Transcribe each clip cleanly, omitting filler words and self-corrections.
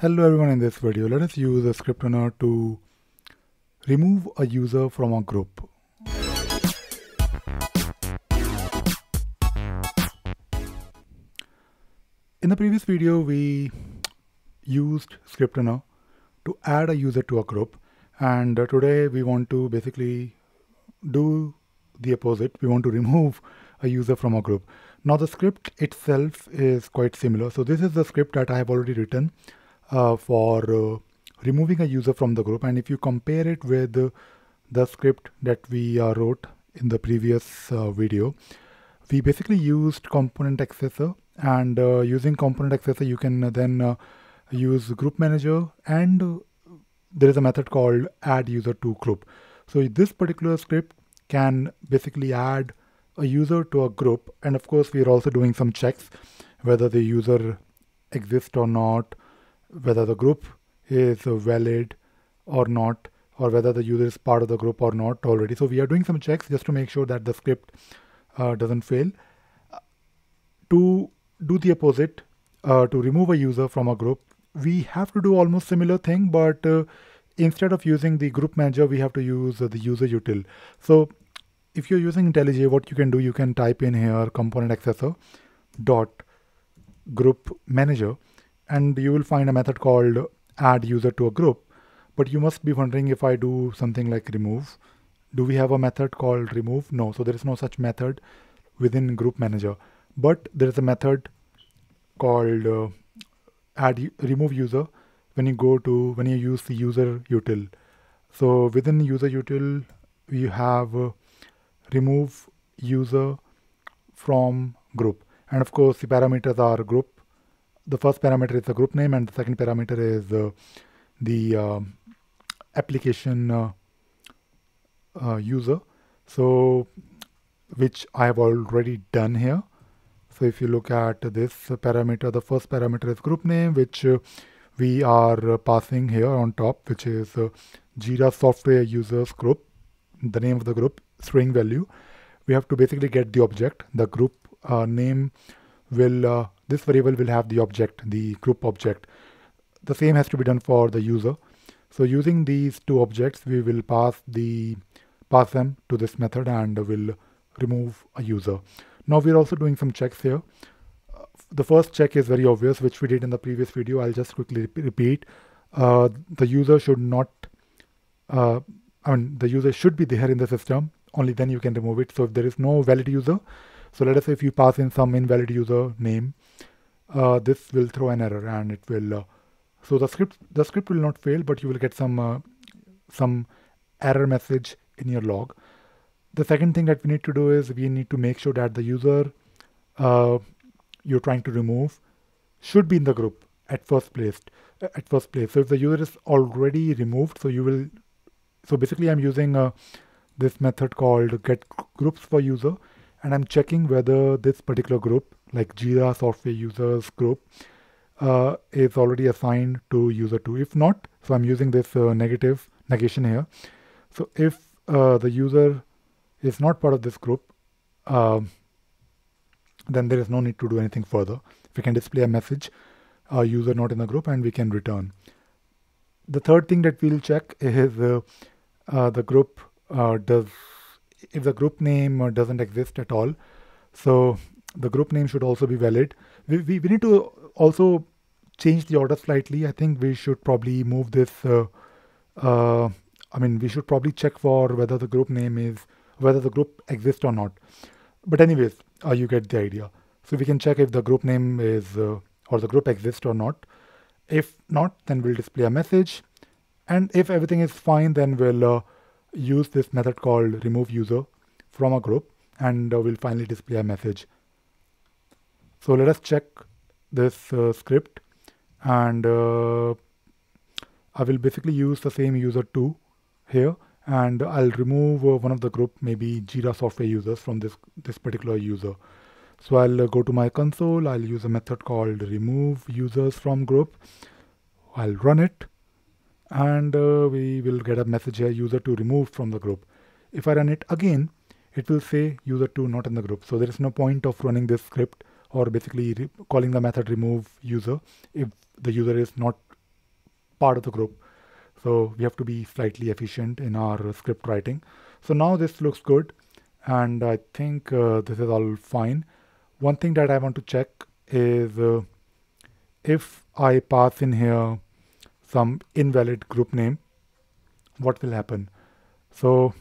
Hello everyone, in this video let us use a script runner to remove a user from a group. In the previous video we used script runner to add a user to a group, and today we want to basically do the opposite. We want to remove a user from a group. Now the script itself is quite similar. So this is the script that I have already written for removing a user from the group, and if you compare it with the script that we wrote in the previous video, we basically used component accessor, and using component accessor you can then use group manager, and there is a method called add user to group. So this particular script can basically add a user to a group, and of course we are also doing some checks whether the user exists or not, whether the group is valid or not, or whether the user is part of the group or not already. So we are doing some checks just to make sure that the script doesn't fail. To do the opposite, to remove a user from a group, we have to do almost similar thing, but instead of using the group manager, we have to use the user util. So if you're using IntelliJ, what you can do, you can type in here component accessor dot group manager, and you will find a method called add user to a group. But you must be wondering, if I do something like remove, do we have a method called remove? No, so there is no such method within group manager, but there is a method called remove user when you use the user util. So within user util we have remove user from group, and of course the parameters are group. The first parameter is the group name, and the second parameter is the application user, so which I have already done here. So if you look at this parameter, the first parameter is group name, which we are passing here on top, which is Jira Software Users Group, the name of the group, string value. We have to basically get the object. The group name will this variable will have the object, the group object. The same has to be done for the user. So using these two objects, we will pass them to this method and will remove a user. Now we're also doing some checks here. The first check is very obvious, which we did in the previous video. I'll just quickly repeat. The user should not, the user should be there in the system. Only then you can remove it. So if there is no valid user, so let us say if you pass in some invalid user name, this will throw an error, and it will. So the script will not fail, but you will get some error message in your log. The second thing that we need to do is we need to make sure that the user you're trying to remove should be in the group at first place. So if the user is already removed, so basically I'm using this method called get groups for user, and I'm checking whether this particular group, like Jira Software Users Group, is already assigned to user 2. If not, so I'm using this negation here. So if the user is not part of this group, then there is no need to do anything further. We can display a message, user not in the group, and we can return. The third thing that we'll check is the group if the group name doesn't exist at all. So the group name should also be valid. We need to also change the order slightly. I think we should probably move this. We should probably check for whether the group exists or not. But anyways, you get the idea. So we can check if the group name is or the group exists or not. If not, then we'll display a message. And if everything is fine, then we'll use this method called remove user from a group, and we'll finally display a message. So let us check this script, and I will basically use the same user 2 here, and I'll remove one of the group, maybe Jira Software Users, from this particular user. So I'll go to my console. I'll use a method called remove users from group. I'll run it, and we will get a message here, user 2 removed from the group. If I run it again, it will say user 2 not in the group. So there is no point of running this script, or basically calling the method remove user, if the user is not part of the group. So we have to be slightly efficient in our script writing. So now this looks good, and I think this is all fine. One thing that I want to check is if I pass in here some invalid group name, what will happen? So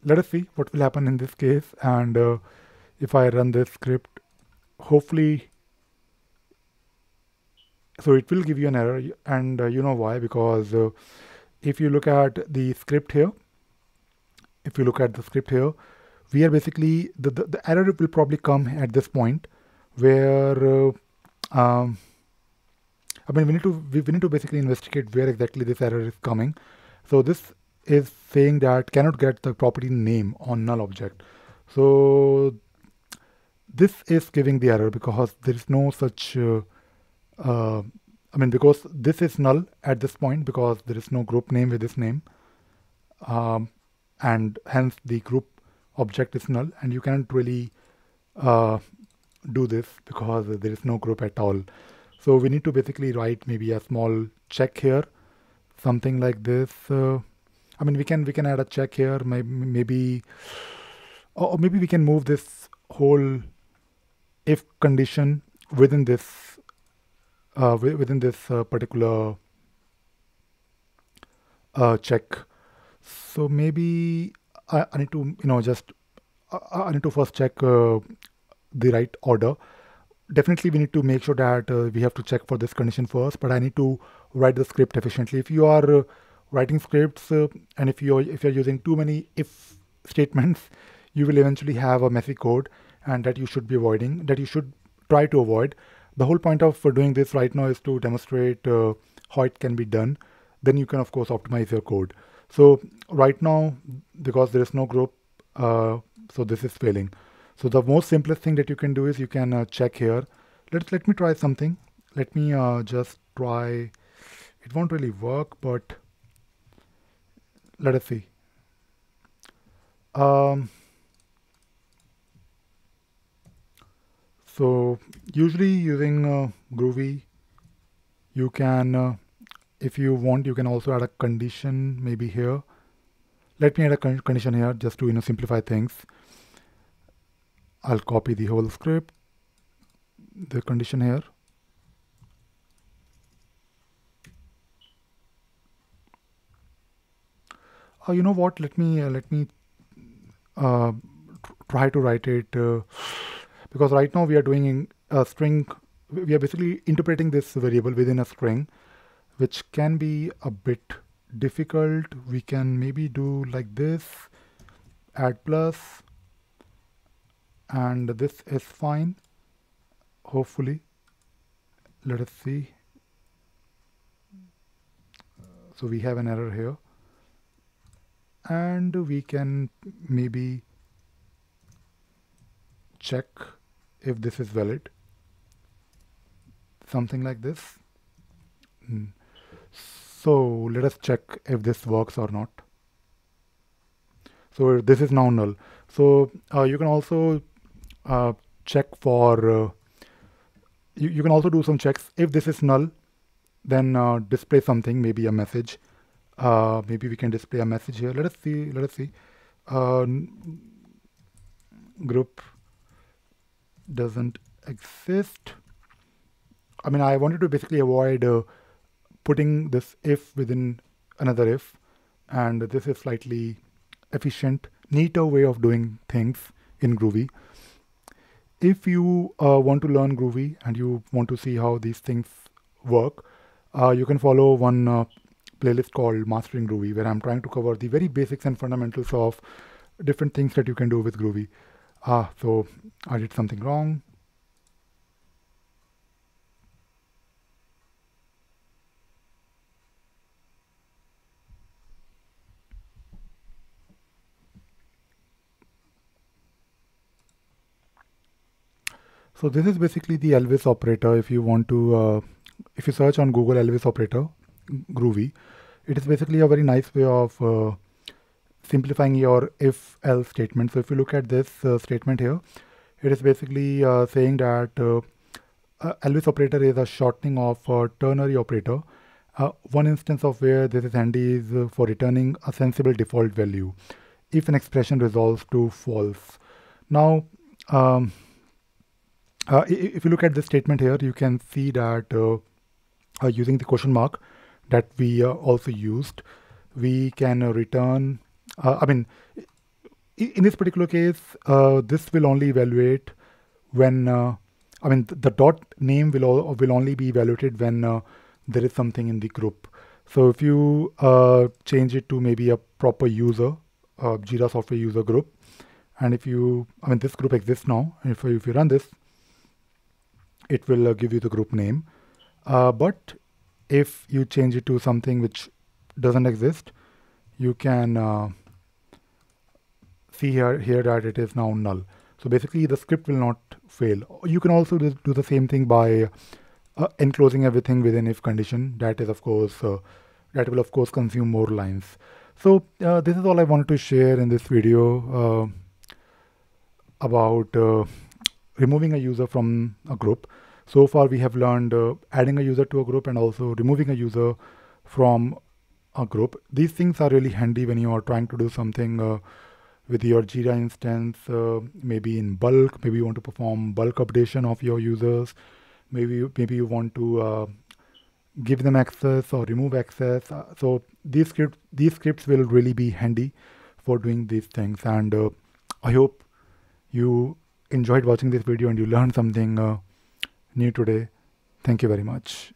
let us see what will happen in this case. And if I run this script, hopefully, so it will give you an error, and you know why? Because if you look at the script here, we are basically the error will probably come at this point where I mean we need to basically investigate where exactly this error is coming. So this is saying that cannot get the property name on null object. So this is giving the error because there is no such I mean, because this is null at this point because there is no group name with this name, and hence the group object is null, and you cannot really do this because there is no group at all. So we need to basically write maybe a small check here, something like this. I mean, we can add a check here, maybe, or maybe we can move this whole if condition within this particular check. So maybe I need to I need to first check the right order. Definitely we need to make sure that we have to check for this condition first, but I need to write the script efficiently. If you are writing scripts and if you're using too many if statements, you will eventually have a messy code, and that you should be avoiding, that you should try to avoid. The whole point of doing this right now is to demonstrate how it can be done. Then you can of course optimize your code. So right now, because there is no group, so this is failing. So the most simplest thing that you can do is you can check here. Let me try something. Let me just try. It won't really work, but let us see. So usually using Groovy, you can, if you want, you can also add a condition maybe here. Let me add a condition here just to simplify things. I'll copy the whole script, the condition here. You know what? Let me try to write it because right now we are doing a string. We are basically interpreting this variable within a string, which can be a bit difficult. We can maybe do like this, add plus, and this is fine. Hopefully, let us see. So we have an error here, and we can maybe check if this is valid, something like this. So let us check if this works or not. So this is now null. So you can also check for you can also do some checks. If this is null, then display something, maybe a message. Maybe we can display a message here. Let us see. Group doesn't exist. I mean, I wanted to basically avoid putting this if within another if, and this is slightly efficient, neater way of doing things in Groovy. If you want to learn Groovy and you want to see how these things work, you can follow one playlist called Mastering Groovy, where I'm trying to cover the very basics and fundamentals of different things that you can do with Groovy. So I did something wrong. So this is basically the Elvis operator. If you want to, if you search on Google Elvis operator, Groovy, it is basically a very nice way of simplifying your if-else statement. So if you look at this statement here, it is basically saying that Elvis operator is a shortening of ternary operator. One instance of where this is handy is for returning a sensible default value if an expression resolves to false. Now, if you look at this statement here, you can see that using the question mark that we also used, we can return, in this particular case, this will only evaluate when, the dot name will only be evaluated when there is something in the group. So if you change it to maybe a proper user, Jira software user group, and if you, this group exists now, and if you run this, it will give you the group name. But if you change it to something which doesn't exist, you can see here that it is now null. So basically the script will not fail. You can also do the same thing by enclosing everything within if condition. That is, of course, that will of course consume more lines. So this is all I wanted to share in this video about removing a user from a group. So far we have learned adding a user to a group and also removing a user from a group. These things are really handy when you are trying to do something with your Jira instance, maybe in bulk. Maybe you want to perform bulk updation of your users. Maybe you want to give them access or remove access. So these scripts will really be handy for doing these things. And I hope you enjoyed watching this video and you learned something new today. Thank you very much.